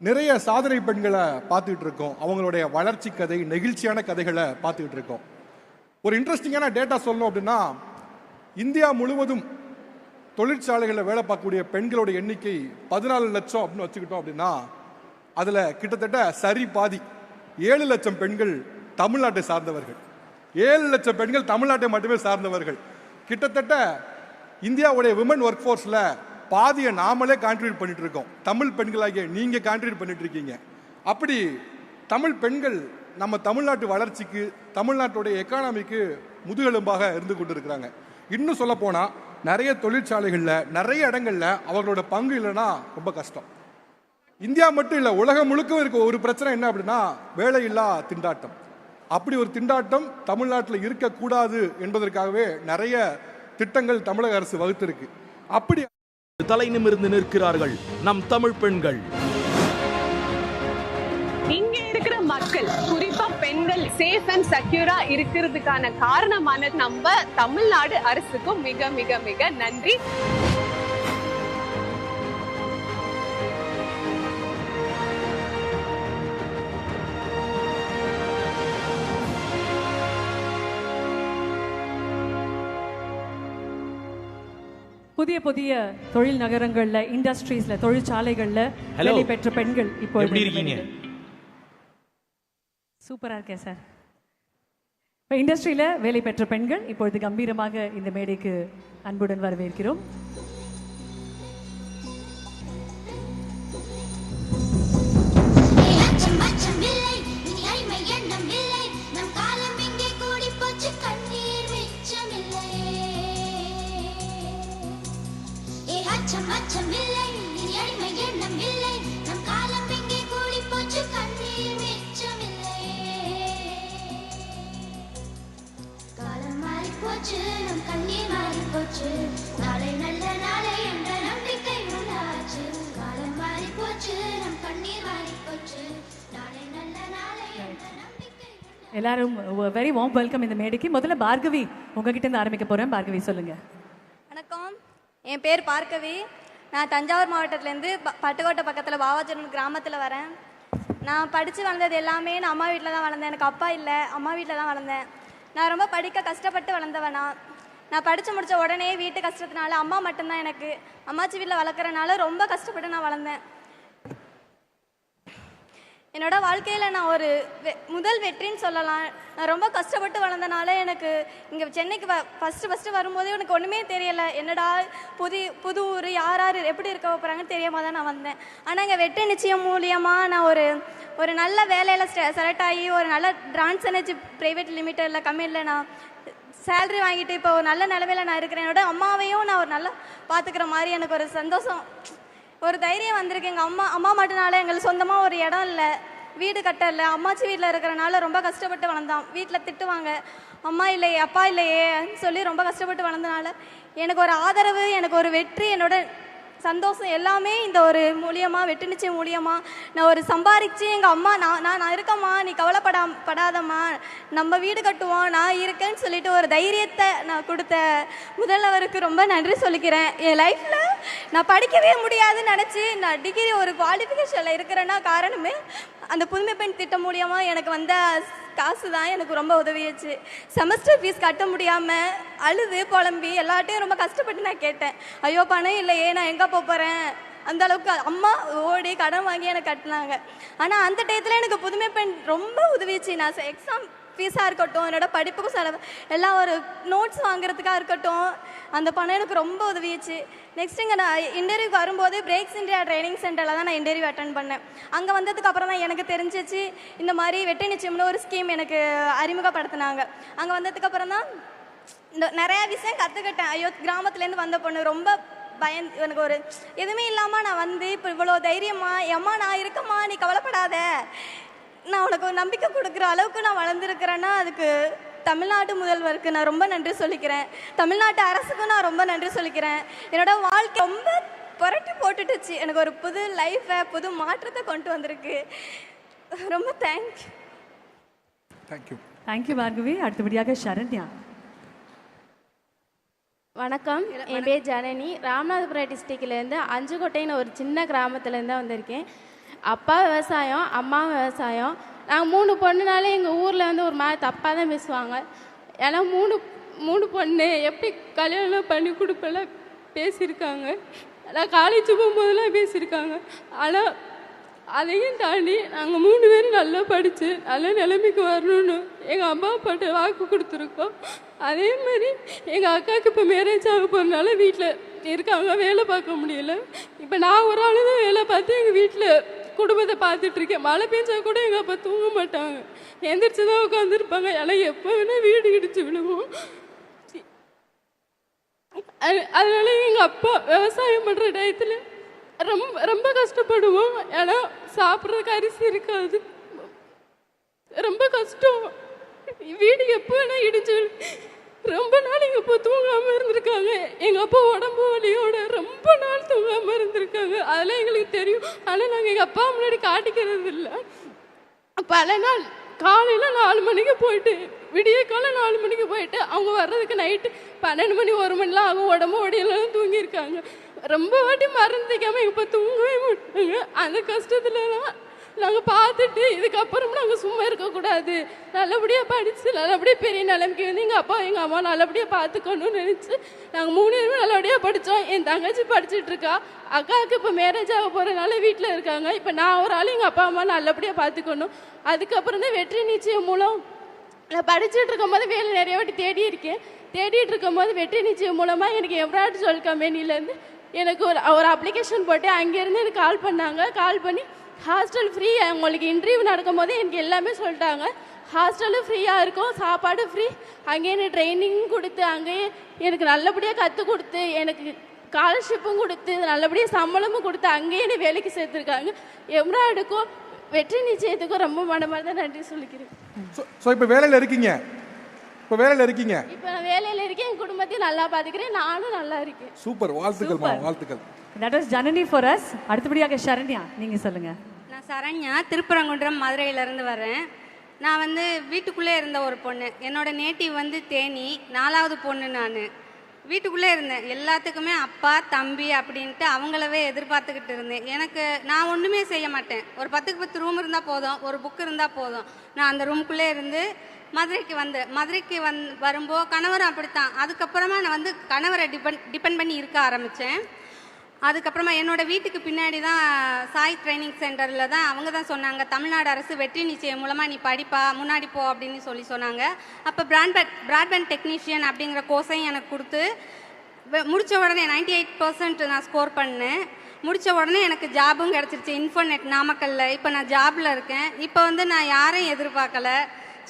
நிறைய சாதனை பெண்களை பார்த்துக்கிட்டு இருக்கோம். அவங்களுடைய வளர்ச்சி கதை, நெகிழ்ச்சியான கதைகளை பார்த்துக்கிட்டு இருக்கோம். ஒரு இன்ட்ரெஸ்டிங்கான டேட்டா சொல்லணும் அப்படின்னா, இந்தியா முழுவதும் தொழிற்சாலைகளில் வேலை பார்க்கக்கூடிய பெண்களுடைய எண்ணிக்கை 14 லட்சம் அப்படின்னு வச்சுக்கிட்டோம் அப்படின்னா, அதில் கிட்டத்தட்ட சரி பாதி 7 லட்சம் பெண்கள் தமிழ்நாட்டை சார்ந்தவர்கள். 7 லட்சம் பெண்கள் தமிழ்நாட்டை மட்டுமே சார்ந்தவர்கள். கிட்டத்தட்ட இந்தியாவுடைய விமன் ஒர்க் ஃபோர்ஸில் பாதியை நாமளே கான்ட்ரிபியூட் பண்ணிட்டு இருக்கோம். தமிழ் பெண்களாகிய நீங்க கான்ட்ரிபியூட் பண்ணிட்டு இருக்கீங்க. அப்படி தமிழ் பெண்கள் நம்ம தமிழ்நாட்டு வளர்ச்சிக்கு, தமிழ்நாட்டுடைய எக்கானமிக்கு முதுகெலும்பாக இருந்து கொண்டு இருக்கிறாங்க. இன்னும் சொல்ல போனா நிறைய தொழிற்சாலைகள்ல, நிறைய இடங்கள்ல அவர்களோட பங்கு இல்லைன்னா ரொம்ப கஷ்டம். இந்தியா மட்டும் இல்லை, உலகம் முழுக்க இருக்க ஒரு பிரச்சனை என்ன அப்படின்னா வேலையில்லா திண்டாட்டம். அப்படி ஒரு திண்டாட்டம் தமிழ்நாட்டில் இருக்கக்கூடாது என்பதற்காகவே நிறைய திட்டங்கள் தமிழக அரசு வகுத்திருக்கு. அப்படி தலை நிமிர்ந்து நிற்கிறார்கள் நம் தமிழ் பெண்கள். இங்க இருக்கிற மக்கள், குறிப்பா பெண்கள் சேஃப் அண்ட் செக்யூரா இருக்கிறதுக்கான காரணமான நம்ம தமிழ்நாடு அரசுக்கும் மிக மிக மிக நன்றி. புதிய புதிய தொழில் நகரங்கள்ல, இண்டஸ்ட்ரீஸ்ல, தொழிற்சாலைகள்ல வேலை பெற்ற பெண்கள் இப்போ எப்படி இருக்கீங்க? சூப்பரா இருக்கேன் சார். இப்போ இண்டஸ்ட்ரியில வேலை பெற்ற பெண்கள் இப்பொழுது கம்பீரமாக இந்த மேடைக்கு அன்புடன் வரவேற்கிறோம். எல்லாரும் வெரி வார்ம் வெல்கம் இந்த மேடைக்கு. முதல்ல பார்கவி உங்ககிட்ட இருந்து ஆரம்பிக்க போறேன். பார்கவி சொல்லுங்க. வணக்கம், என் பேர் பார்கவி. நான் தஞ்சாவூர் மாவட்டத்திலேருந்து பட்டுக்கோட்டை பக்கத்தில் பாவாச்சூர் கிராமத்தில் வரேன். நான் படித்து வளர்ந்தது எல்லாமே நான் அம்மா வீட்டில் தான் வளர்ந்தேன். எனக்கு அப்பா இல்லை, அம்மா வீட்டில் தான் வளர்ந்தேன். நான் ரொம்ப படிக்க கஷ்டப்பட்டு வளர்ந்தவனா. நான் படித்து முடித்த உடனே வீட்டு கஷ்டத்தினால அம்மா மட்டும்தான் எனக்கு. அம்மாச்சி வீட்டில் வளர்க்குறனால ரொம்ப கஷ்டப்பட்டு நான் வளர்ந்தேன். என்னோட வாழ்க்கையில் நான் ஒரு முதல் வெற்றின்னு சொல்லலாம். நான் ரொம்ப கஷ்டப்பட்டு வளர்ந்தனால எனக்கு இங்கே சென்னைக்கு ஃபஸ்ட்டு வரும்போதே எனக்கு ஒன்றுமே தெரியலை. என்னடா புது ஊர், யார் யார் எப்படி இருக்க போகிறாங்கன்னு தெரியாமல் தான் நான் வந்தேன். ஆனால் இங்கே வெற்றி நிச்சயம் மூலியமாக நான் ஒரு நல்ல வேலையில் செலக்ட் ஆகி ஒரு நல்ல டிரான்ஸ் எனர்ஜி ப்ரைவேட் லிமிட்டடில் கம்பெனியில் நான் சேலரி வாங்கிட்டு இப்போ ஒரு நல்ல நிலமையில் நான் இருக்கிறேன். என்னோட அம்மாவையும் நான் ஒரு நல்லா பார்த்துக்கிற மாதிரி எனக்கு ஒரு சந்தோஷம், ஒரு தைரியம் வந்திருக்கு. எங்கள் அம்மா மட்டும்னால எங்களுக்கு சொந்தமாக ஒரு இடம் இல்லை, வீடு கட்ட இல்லை. அம்மாச்சி வீட்டில் இருக்கிறனால ரொம்ப கஷ்டப்பட்டு வளர்ந்தான். வீட்டில் திட்டுவாங்க, அம்மா இல்லையே அப்பா இல்லையே சொல்லி ரொம்ப கஷ்டப்பட்டு வளர்ந்தனால எனக்கு ஒரு ஆதரவு, எனக்கு ஒரு வெற்றி, என்னோட சந்தோஷம் எல்லாமே இந்த ஒரு மூலியமாக, வெற்றி நிச்சயம் மூலியமாக நான் ஒரு சம்பாதிச்சு எங்கள் அம்மா நான் இருக்கம்மா, நீ கவலைப்படாதம்மா, நம்ம வீடு கட்டுவோம், நான் இருக்கேன்னு சொல்லிட்டு ஒரு தைரியத்தை நான் கொடுத்த முதல்வருக்கு ரொம்ப நன்றி சொல்லிக்கிறேன். என் லைஃப்பில் நான் படிக்கவே முடியாதுன்னு நினச்சி நான் டிகிரி ஒரு குவாலிஃபிகேஷனில் இருக்கிறேன்னா காரணமே அந்த புதுமை பெண் திட்டம் மூலியமாக எனக்கு வந்த காசு தான் எனக்கு ரொம்ப உதவியாச்சு. செமஸ்டர் ஃபீஸ் கட்ட முடியாமல் அழுது புலம்பி எல்லாட்டையும் ரொம்ப கஷ்டப்பட்டு நான் கேட்டேன். ஐயோ பணம் இல்லையே, நான் எங்கே போகிறேன், அந்த அளவுக்கு அம்மா ஓடி கடன் வாங்கி எனக்கு கட்டினாங்க. ஆனால் அந்த டயத்தில் எனக்கு புதுமை பெண் ரொம்ப உதவிச்சு. நான் எக்ஸாம் ஃபீஸாக இருக்கட்டும், என்னோட படிப்புக்கும் செலவு, எல்லாம் ஒரு நோட்ஸ் வாங்குறதுக்காக இருக்கட்டும், அந்த பணம் எனக்கு ரொம்ப உதவிச்சு. நெக்ஸ்ட் இங்கே நான் இன்டர்வியூ வரும்போது பிரேக்ஸ் இந்தியா ட்ரைனிங் சென்டரில் தான் நான் இன்டர்வியூ அட்டன் பண்ணேன். அங்கே வந்ததுக்கு அப்புறம் தான் எனக்கு தெரிஞ்சிச்சு இந்த மாதிரி வெற்றி நிச்சயம்னு ஒரு ஸ்கீம் எனக்கு அறிமுகப்படுத்தினாங்க. அங்கே வந்ததுக்கப்புறம் தான் இந்த நிறையா விஷயம் கற்றுக்கிட்டேன். ஐயோ, கிராமத்துலேருந்து வந்த பொண்ணு ரொம்ப எனக்கு ஒரு எதுவுமே இல்லாமல் நான் வந்து இப்போ இவ்வளோ தைரியமா, அம்மா நான் இருக்கம்மா, நீ கவலைப்படாத, நான் உனக்கு ஒரு நம்பிக்கை கொடுக்குற அளவுக்கு நான் வளர்ந்துருக்கிறேன்னா அதுக்கு தமிழ்நாடு முதல்வருக்கு நான் ரொம்ப நன்றி சொல்லிக்கிறேன். தமிழ்நாட்டு அரசுக்கும் நான் ரொம்ப நன்றி சொல்லிக்கிறேன். என்னோட வாழ்க்கை ரொம்ப புரட்டி போட்டுட்டுச்சு. எனக்கு ஒரு புது லைஃப்பை, புது மாற்றத்தை கொண்டு வந்திருக்கு. ரொம்ப தேங்க்யூ. தேங்க்யூ பார்கவி. அடுத்தபடியாக சரண்யா. வணக்கம், என் பேர் ஜனனி. ராமநாதபுரம் டிஸ்ட்ரிக்ட்லேருந்து அஞ்சுக்கோட்டைன்னு ஒரு சின்ன கிராமத்துலேருந்து தான் வந்திருக்கேன். அப்பா விவசாயம், அம்மா விவசாயம். நாங்கள் 3 பொண்ணுனாலே எங்கள் ஊரில் வந்து ஒரு மாதிரி தப்பாக தான் பேசுவாங்க. ஏன்னா 3 பொண்ணு எப்படி கல்யாணம் பண்ணி கொடுப்பெல்லாம் பேசியிருக்காங்க. நான் காலேஜ் போகும்போதெல்லாம் பேசியிருக்காங்க. ஆனால் அதையும் தாண்டி நாங்கள் 3 பேரும் நல்லா படித்து நல்ல நிலைமைக்கு வரணும்னு எங்கள் அம்மா அப்பாட்ட வாக்கு கொடுத்துருக்கோம். அதே மாதிரி எங்கள் அக்காவுக்கு இப்போ மேரேஜ் ஆக போகிறதுனால வீட்டில் இருக்காங்க, வேலை பார்க்க முடியல. இப்போ நான் ஒரு ஆள் தான் வேலை பார்த்து எங்கள் வீட்டில் குடும்பத்தை பார்த்துட்ருக்கேன். மழை பெஞ்சா கூட எங்கள் அப்பா தூங்க மாட்டாங்க, எந்திரிச்சு தான் உட்காந்துருப்பாங்க. ஏன்னா எப்போ வேணால் வீடு இடிச்சு விழுவோம். அதனால எங்கள் அப்பா விவசாயம் பண்ணுற டயத்தில் ரொம்ப ரொம்ப கஷ்டப்படுவோம். ஏன்னா சாப்பிட்றதுக்கு அரிசி இருக்காது, ரொம்ப கஷ்டம். வீடு எப்போ வேணால் இடிச்சு ரொம்ப நாள் எங்கள் அப்பா தூங்காமல் இருந்திருக்காங்க. எங்கள் அப்பா உடம்பு வலியோட ரொம்ப நாள் தூங்காமல் இருந்திருக்காங்க. அதெல்லாம் எங்களுக்கு தெரியும். ஆனால் நாங்கள் எங்கள் அப்பா முன்னாடி காட்டிக்கிறது இல்லை. பல நாள் காலையில் 4 மணிக்கு போயிட்டு விடிய காலை 4 மணிக்கு போயிட்டு அவங்க வர்றதுக்கு நைட்டு 12 மணி 1 மணிலாம் ஆகும். உடம்பு ஒடியெல்லாம் தூங்கியிருக்காங்க. ரொம்ப வாட்டி மறந்துக்காமல் எங்கள் அப்பா தூங்கவே மாட்டாங்க. அந்த கஷ்டத்துலலாம் நாங்கள் பார்த்துட்டு இதுக்கப்புறம் நாங்கள் சும்மா இருக்கக்கூடாது, நல்லபடியாக படித்து நல்லபடியாக பெரிய நிலைமைக்கு வந்து எங்கள் அப்பா எங்கள் அம்மா நல்லபடியாக பார்த்துக்கணும்னு நினச்சி நாங்கள் 3 பேருமே நல்லபடியாக படித்தோம். என் தங்கச்சி படிச்சுட்டு இருக்கா, அக்காவுக்கு இப்போ மேரேஜ் ஆக போகிறனால வீட்டில் இருக்காங்க. இப்போ நான் ஒரு ஆள் எங்கள் அப்பா அம்மா நல்லபடியாக பார்த்துக்கணும். அதுக்கப்புறம் தான் வெற்றி நிச்சயம் மூலம் நான் படிச்சுட்டு இருக்கும்போது வேலை நிறைய வாட்டி தேடிட்டு இருக்கும்போது வெற்றி நிச்சயம் மூலமாக எனக்கு எம்ப்ராய்டரி ஜுவல் கம்பெனிலேருந்து எனக்கு ஒரு அப்ளிகேஷன் போட்டு அங்கேருந்து எனக்கு கால் பண்ணாங்க. கால் பண்ணி ஹாஸ்டல் ஃப்ரீ, உங்களுக்கு இன்டர்வியூ நடக்கும் போது எனக்கு எல்லாமே சொல்லிட்டாங்க. ஹாஸ்டலும் ஃப்ரீயாக இருக்கும், சாப்பாடு ஃப்ரீ, அங்கேயே எனக்கு ட்ரைனிங் கொடுத்து அங்கேயே எனக்கு நல்லபடியாக கற்றுக் கொடுத்து எனக்கு ஸ்காலர்ஷிப்பும் கொடுத்து நல்லபடியாக சம்பளமும் கொடுத்து அங்கேயே என்னை வேலைக்கு சேர்த்துருக்காங்க. எம்ப்ராய்டுக்கும் வெற்றி நிச்சயத்துக்கும் ரொம்ப மனமார்ந்த நன்றி சொல்லிக்கிறேன். ஸோ இப்போ வேலையில் இருக்கீங்க? இப்போ நான் வேலையில் இருக்கேன், என் குடும்பத்தையும் நல்லா பார்த்துக்கிறேன், நானும் நல்லா இருக்கேன். சூப்பர், வாழ்த்துக்கள், வாழ்த்துக்கள். That was Janani for us. அடுத்தபடியாக சரண்யா, நீங்க சொல்லுங்க. நான் சரண்யா, திருப்பரங்குன்றம் மதுரையிலேருந்து வரேன். நான் வந்து வீட்டுக்குள்ளே இருந்த ஒரு பொண்ணு. என்னோட நேட்டிவ் வந்து தேனி, 4வது பொண்ணு. நான் வீட்டுக்குள்ளே இருந்தேன். எல்லாத்துக்குமே அப்பா தம்பி அப்படின்ட்டு அவங்களவே எதிர்பார்த்துக்கிட்டு இருந்தேன். நான் ஒன்றுமே செய்ய மாட்டேன். ஒரு 10க்கு 10 ரூம் இருந்தால் போதும், ஒரு புக்கு இருந்தால் போதும். நான் அந்த ரூமுக்குள்ளே இருந்து மதுரைக்கு வரும்போது கணவரும் அப்படித்தான். அதுக்கப்புறமா நான் வந்து கணவரை டிபெண்ட் பண்ணி இருக்க ஆரம்பித்தேன். அதுக்கப்புறமா என்னோட வீட்டுக்கு பின்னாடி தான் சாய் ட்ரைனிங் சென்டரில் தான் அவங்க தான் சொன்னாங்க, தமிழ்நாடு அரசு வெற்றி நிச்சயம் மூலமாக நீ படிப்பா, முன்னாடி போ அப்படின்னு சொன்னாங்க. அப்போ பிராட்பேண்ட் டெக்னீஷியன் அப்படிங்கிற கோர்ஸையும் எனக்கு கொடுத்து முடித்த உடனே 98% நான் ஸ்கோர் பண்ணேன். முடித்த உடனே எனக்கு ஜாபும் கிடச்சிருச்சு, இன்ஃபோநெட் நாமக்கல்ல. இப்போ நான் ஜாபில் இருக்கேன். இப்போ வந்து நான் யாரையும் எதிர்பார்க்கல.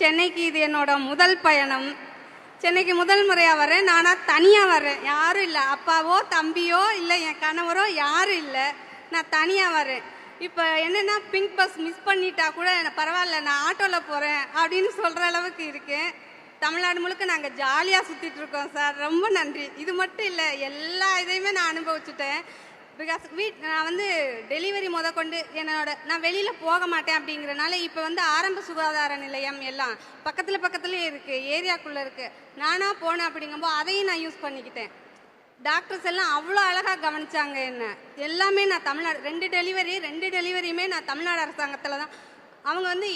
சென்னைக்கு இது என்னோட முதல் பயணம். சென்னைக்கு முதல் முறையாக வரேன். நானாக தனியாக வரேன், யாரும் இல்லை, அப்பாவோ தம்பியோ இல்லை என் கணவரோ யாரும் இல்லை, நான் தனியாக வரேன். இப்போ என்னென்னா பிங்க் பஸ் மிஸ் பண்ணிட்டா கூட பரவாயில்ல, நான் ஆட்டோவில் போகிறேன் அப்படின்னு சொல்கிற அளவுக்கு இருக்கேன். தமிழ்நாடு முழுக்க நாங்கள் ஜாலியாக சுற்றிட்டு இருக்கோம் சார். ரொம்ப நன்றி. இது மட்டும் இல்லை, எல்லா இதையுமே நான் அனுபவிச்சுட்டேன். பிகாஸ் நான் வந்து டெலிவரி கொண்டு நான் வெளியில் போக மாட்டேன் அப்படிங்கிறனால இப்போ வந்து ஆரம்ப சுகாதார நிலையம் எல்லாம் பக்கத்துலேயே இருக்குது, ஏரியாக்குள்ளே இருக்குது. நானாக போனேன் அப்படிங்கும்போது அதையும் நான் யூஸ் பண்ணிக்கிட்டேன். டாக்டர்ஸ் எல்லாம் அவ்வளோ அழகாக கவனிச்சாங்க என்ன. எல்லாமே நான் தமிழ்நாடு 2 டெலிவரியுமே நான் தமிழ்நாடு அரசாங்கத்தில் தான். அவங்க வந்து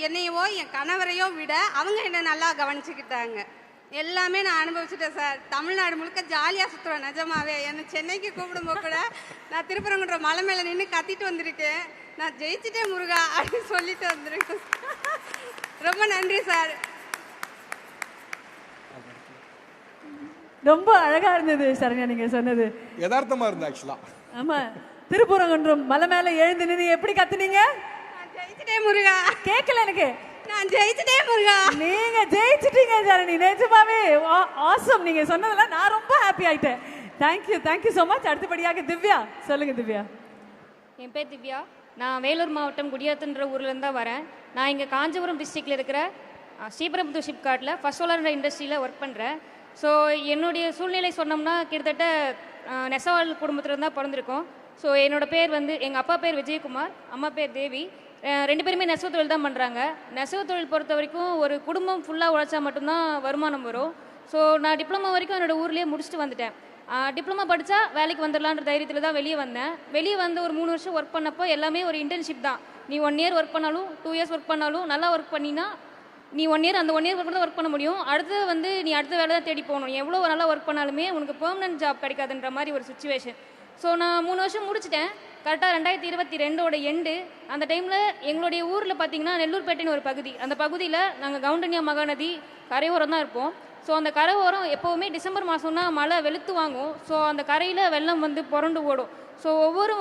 என்னையவோ என் கணவரையோ விட அவங்க என்னை நல்லா கவனிச்சுக்கிட்டாங்க. எல்லாமே நான் அனுபவிச்சுட்டேன் சார். தமிழ்நாடு முழுக்க ஜாலியாக சுற்றுவேன் நிஜமாவே. என்னை சென்னைக்கு கூப்பிடும்போது கூட நான் திருப்பரங்குன்ற மலை மேலே நின்று கத்திட்டு வந்திருக்கேன், நான் ஜெயிச்சுட்டே முருகா அப்படின்னு சொல்லிட்டு வந்திருக்கேன். ரொம்ப நன்றி சார். ரொம்ப அழகா இருந்தது சரண்யா நீங்க சொன்னது. யதார்த்தமா இருந்தது ஆக்சுவலா. ஆமா, திருப்பரங்குன்றம் மலை மேல எழுந்து நின்று எப்படி கத்துனீங்க? நான் ஜெயிச்சுட்டே முருகா. கேட்கல எனக்கு. நான் ஜெயிச்சுட்டே முருகா. நீங்க ஜெயிச்சிட்டீங்க சரணி, நிஜமாவே ஆசம். நீங்க சொன்னதெல்லாம் நான் ரொம்ப ஹாப்பி ஆயிட்டேன். Thank you so much. அடுத்தபடியாக திவ்யா, சொல்லுங்க திவ்யா. என் பேர் திவ்யா. நான் வேலூர் மாவட்டம் குடியாத்துன்ற ஊர்லேருந்து தான் வரேன். நான் இங்கே காஞ்சிபுரம் டிஸ்ட்ரிக்டில் இருக்கிற ஸ்ரீபெரும்புதூர் ஷிப்கார்ட்டில் ஃபர்ஸ்ட் சோலார் இண்டஸ்ட்ரியில் ஒர்க் பண்ணுறேன். ஸோ என்னுடைய சூழ்நிலை சொன்னோம்னா கிட்டத்தட்ட நெசவாளர் குடும்பத்தில் தான் பிறந்திருக்கோம். ஸோ என்னோடய பேர் வந்து எங்கள் அப்பா பேர் விஜயகுமார், அம்மா பேர் தேவி. 2 பேருமே நெசவு தொழில் தான் பண்ணுறாங்க. நெசவு தொழில் பொறுத்த வரைக்கும் ஒரு குடும்பம் ஃபுல்லாக உழைச்சா மட்டும்தான் வருமானம் வரும். ஸோ நான் டிப்ளமோ வரைக்கும் என்னோடய ஊர்லேயே முடிச்சுட்டு வந்துட்டேன். டிப்ளமா படித்தா வேலைக்கு வந்துடலான்ற தைரியத்தில் தான் வெளியே வந்தேன். வெளியே வந்து ஒரு 3 வருஷம் ஒர்க் பண்ணப்போ எல்லாமே ஒரு இன்டர்ன்ஷிப் தான். நீ 1 இயர் ஒர்க் பண்ணாலும் 2 இயர்ஸ் ஒர்க் பண்ணாலும் நல்லா ஒர்க் பண்ணினா நீ 1 இயர் அந்த 1 இயர் மட்டும் தான் ஒர்க் பண்ண முடியும். அடுத்து வந்து நீ அடுத்த வேலை தான் தேடி போகணும். எவ்வளோ நல்லா ஒர்க் பண்ணாலுமே உனக்கு பெர்மனன்ட் ஜாப் கிடைக்காதுன்ற மாதிரி ஒரு சுச்சுவேஷன். ஸோ நான் 3 வருஷம் முடிச்சிட்டேன். கரெக்டாக 2022 எண்டு. அந்த டைமில் எங்களுடைய ஊரில் பார்த்தீங்கன்னா நெல்லூர்பேட்டைன்னு ஒரு பகுதி. அந்த பகுதியில் நாங்கள் கவுண்டன்யா மகாநதி கரையோரம் தான் இருப்போம். ஸோ அந்த கரையோரம் எப்போவுமே டிசம்பர் மாதம்னா மழை வெளுத்து வாங்கும். ஸோ அந்த கரையில் வெள்ளம் வந்து புரண்டு ஓடும். ஸோ ஒவ்வொரு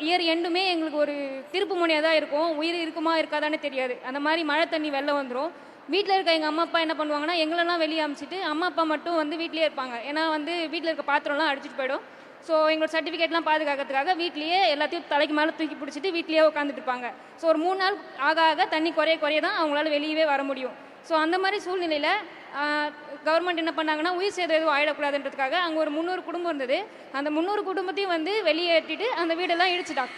இயர் எண்டுமே எங்களுக்கு ஒரு திருப்பு முனையாக தான் இருக்கும். உயிர் இருக்குமா இருக்காதானே தெரியாது. அந்த மாதிரி மழை தண்ணி வெள்ளம் வந்துடும். வீட்டில் இருக்க எங்கள் அம்மா அப்பா என்ன பண்ணுவாங்கன்னா எங்களெல்லாம் வெளியே அமிச்சிட்டு அம்மா அப்பா மட்டும் வந்து வீட்லேயே இருப்பாங்க. ஏன்னா வந்து வீட்டில் இருக்க பாத்திரம்லாம் அடிச்சிட்டு போயிடும். ஸோ எங்களோட சர்டிஃபிகேட்லாம் பாதுகாக்கிறதுக்காக வீட்லேயே எல்லாத்தையும் தலைக்கு மேலே தூக்கி பிடிச்சிட்டு வீட்லேயே உட்காந்துட்டு இருப்பாங்க. ஸோ ஒரு 3 நாள் ஆக ஆக தண்ணி குறைய தான் அவங்களால வெளியவே வர முடியும். ஸோ அந்த மாதிரி சூழ்நிலையில் கவர்மெண்ட் என்ன பண்ணாங்கன்னா உயிர் சேதம் எதுவும் ஆகிடக்கூடாதுன்றதுக்காக அங்கே ஒரு 300 குடும்பம் இருந்தது. அந்த 300 குடும்பத்தையும் வந்து வெளியேற்றிட்டு அந்த வீடெல்லாம் இடிச்சிட்டாங்க.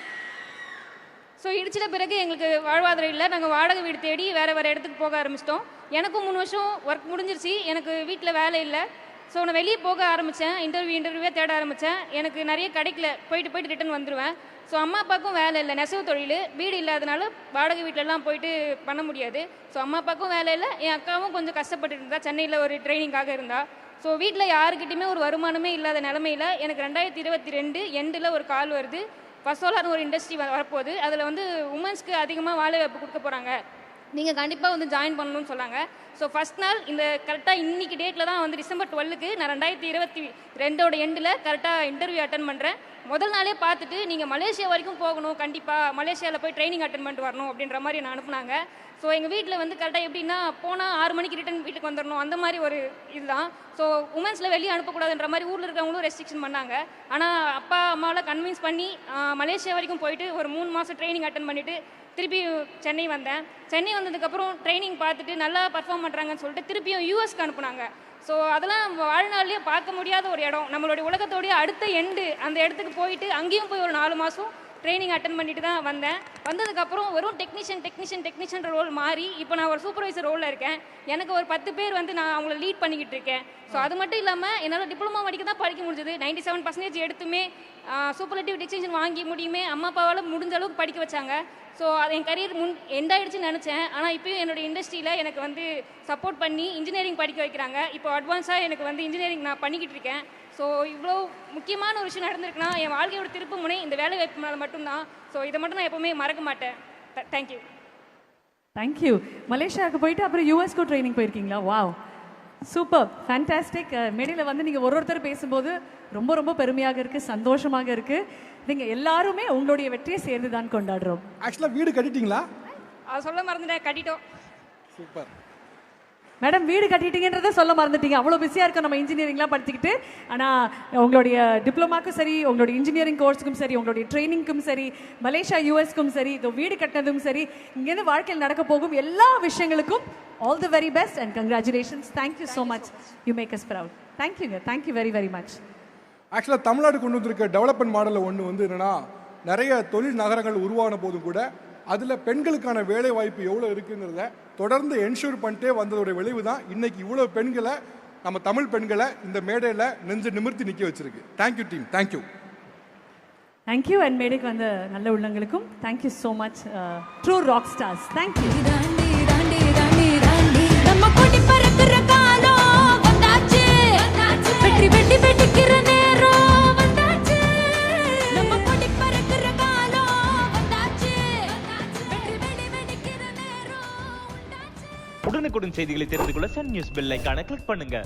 ஸோ இடிச்சிட்ட பிறகு எங்களுக்கு வாழ்வாதாரம் இல்லை. நாங்கள் வாடகை வீடு தேடி வேறு இடத்துக்கு போக ஆரம்பிச்சிட்டோம். எனக்கும் 3 வருஷம் ஒர்க் முடிஞ்சிருச்சு. எனக்கு வீட்டில் வேலை இல்லை. ஸோ நான் வெளியே போக ஆரம்பித்தேன். இன்டர்வியூவே தேட ஆரம்பித்தேன். எனக்கு நிறைய கிடைக்கல. போயிட்டு ரிட்டர்ன் வந்துடுவேன். ஸோ அம்மா அப்பாவுக்கும் வேலை இல்லை. நெசவு தொழில் வீடு இல்லாதனால வாடகை வீட்டிலலாம் போயிட்டு பண்ண முடியாது. ஸோ அம்மா அப்பாவுக்கும் வேலை இல்லை. என் அக்காவும் கொஞ்சம் கஷ்டப்பட்டு இருந்தா. சென்னையில் ஒரு ட்ரைனிங்காக இருந்தா. ஸோ வீட்டில் யாருக்கிட்டையுமே ஒரு வருமானமே இல்லாத நிலமையில் எனக்கு 2022 எண்டில் ஒரு கால் வருது. ஃபர்ஸ்ட் சோலார்னு ஒரு இண்டஸ்ட்ரி வரப்போகுது. அதில் வந்து உமன்ஸ்க்கு அதிகமாக வேலை வாய்ப்பு கொடுக்க போகிறாங்க. நீங்கள் கண்டிப்பாக வந்து ஜாயின் பண்ணணும்னு சொன்னாங்க. ஸோ ஃபஸ்ட் நாள் இந்த கரெக்டாக இன்னைக்கு டேட்டில் தான் வந்து டிசம்பர் 12க்கு நான் 2022 எண்டில் கரெக்டாக இன்டர்வியூ அட்டன் பண்ணுறேன். முதல் நாளே பார்த்துட்டு நீங்கள் மலேசியா வரைக்கும் போகணும், கண்டிப்பாக மலேசியாவில் போய் ட்ரைனிங் அட்டன் பண்ணிட்டு வரணும் அப்படின்ற மாதிரி நான் அனுப்புனாங்க. ஸோ எங்கள் வீட்டில் வந்து கரெக்டாக எப்படின்னா போனால் 6 மணிக்கு ரிட்டன் வீட்டுக்கு வந்துடணும் அந்த மாதிரி ஒரு இதுதான். ஸோ உமன்ஸில் வெளியே அனுப்பக்கூடாதுன்ற மாதிரி ஊரில் இருக்கிறவங்களும் ரெஸ்ட்ரிக்ஷன் பண்ணாங்க. ஆனால் அப்பா அம்மாவில் கன்வின்ஸ் பண்ணி மலேசியா வரைக்கும் போயிட்டு ஒரு 3 மாதம் ட்ரைனிங் அட்டன் பண்ணிவிட்டு திருப்பி சென்னை வந்தேன். சென்னை வந்ததுக்கப்புறம் ட்ரைனிங் பார்த்துட்டு நல்லா பர்ஃபார்ம் பண்ணுறாங்கன்னு சொல்லிட்டு திருப்பியும் யூஎஸ்க்கு அனுப்புனாங்க. ஸோ அதெல்லாம் வாழ்நாள்லேயே பார்க்க முடியாத ஒரு இடம். நம்மளுடைய உலகத்தோடைய அடுத்த எண்டு அந்த இடத்துக்கு போயிட்டு அங்கேயும் போய் ஒரு 4 மாதம் ட்ரைனிங் அட்டன் பண்ணிட்டு தான் வந்தேன். வந்ததுக்கப்புறம் வெறும் டெக்னீஷியன் ரோல் மாறி இப்போ நான் ஒரு சூப்பர்வைசர் ரோலில் இருக்கேன். எனக்கு ஒரு 10 பேர் வந்து நான் அவங்கள லீட் பண்ணிக்கிட்டு இருக்கேன். ஸோ அது மட்டும் இல்லாமல் என்னால் டிப்ளமா படிக்க முடிஞ்சது. 97% எடுத்துமே சூப்பர்லேட்டிவ் டிஸ்டிங்ஷன் வாங்கி முடியுமே அம்மா அப்பாவால் முடிஞ்ச அளவுக்கு படிக்க வச்சாங்க. ஸோ அது என் கரியர் எண்ட் ஆகிடுச்சுன்னு நினச்சேன். ஆனால் இப்போயும் என்னோடய இண்டஸ்ட்ரியில் எனக்கு வந்து சப்போர்ட் பண்ணி இன்ஜினியரிங் படிக்க வைக்கிறாங்க. இப்போ அட்வான்ஸாக எனக்கு வந்து இன்ஜினியரிங் நான் பண்ணிக்கிட்டு இருக்கேன். ஸோ இவ்வளோ முக்கியமான ஒரு விஷயம் நடந்திருக்குன்னா என் வாழ்க்கையோட திருப்பு முனை இந்த வேலை வாய்ப்பு மேலே மட்டும்தான். ஸோ இதை மட்டும் நான் எப்போவுமே மறக்க மாட்டேன். தேங்க்யூ. மலேசியாவுக்கு போயிட்டு அப்புறம் யூஎஸ்க்கு ட்ரைனிங் போயிருக்கீங்களா? Wow, super, fantastic. மேடையில் வந்து நீங்கள் ஒருத்தர் பேசும்போது ரொம்ப ரொம்ப பெருமையாக இருக்குது, சந்தோஷமாக இருக்குது. நீங்கள் எல்லாருமே உங்களுடைய வெற்றியை சேர்ந்து தான் கொண்டாடுறோம். ஆக்சுவலாக வீடு கட்டிட்டீங்களா? அது சொல்ல மறந்துட்டேன். கட்டிட்டோம். சூப்பர் மேடம், வீடு கட்டிட்டீங்கன்றதை சொல்ல மறந்துட்டீங்க. அவ்வளோ பிஸியாக இருக்கும் நம்ம இன்ஜினியரிங்லாம் படிச்சுக்கிட்டு. ஆனால் உங்களுடைய டிப்ளமாக்கும் சரி, உங்களுடைய இன்ஜினியரிங் கோர்ஸுக்கும் சரி, உங்களுடைய ட்ரைனிங்க்கும் சரி, மலேசியா யூஎஸ்க்கும் சரி, இதோ வீடு கட்டினதும் சரி, இங்கேருந்து வாழ்க்கையில் நடக்க போகும் எல்லா விஷயங்களுக்கும் all the very best and congratulations. Thank you so much. You make us proud. தேங்க்யூங்க. Thank you very very much. ஆக்சுவலாக தமிழ்நாடு கொண்டு வந்திருக்க டெவலப்மெண்ட் மாடலில் ஒன்று வந்து என்னென்னா, நிறைய தொழில் நகரங்கள் உருவான போதும் கூட அதில் பெண்களுக்கான வேலை வாய்ப்பு எவ்வளோ இருக்குங்கிறத தொடர்ந்து என்ஷூர் பண்ணிட்டே வந்ததோட விளைவு தான் இன்னைக்கு இவ்வளோ பெண்களை, நம்ம தமிழ் பெண்களை இந்த மேடையில் நெஞ்சு நிமிர்த்தி நிற்க வச்சிருக்கு. Thank you team, thank you. Thank you. And மேடைக்கு வந்த நல்ல உள்ளங்களுக்கும் thank you so much. True rock stars, thank you. உடனுக்குடன் செய்திகளை தெரிந்து கொள்ள சன் நியூஸ் பெல் ஐகானை கிளிக் பண்ணுங்க.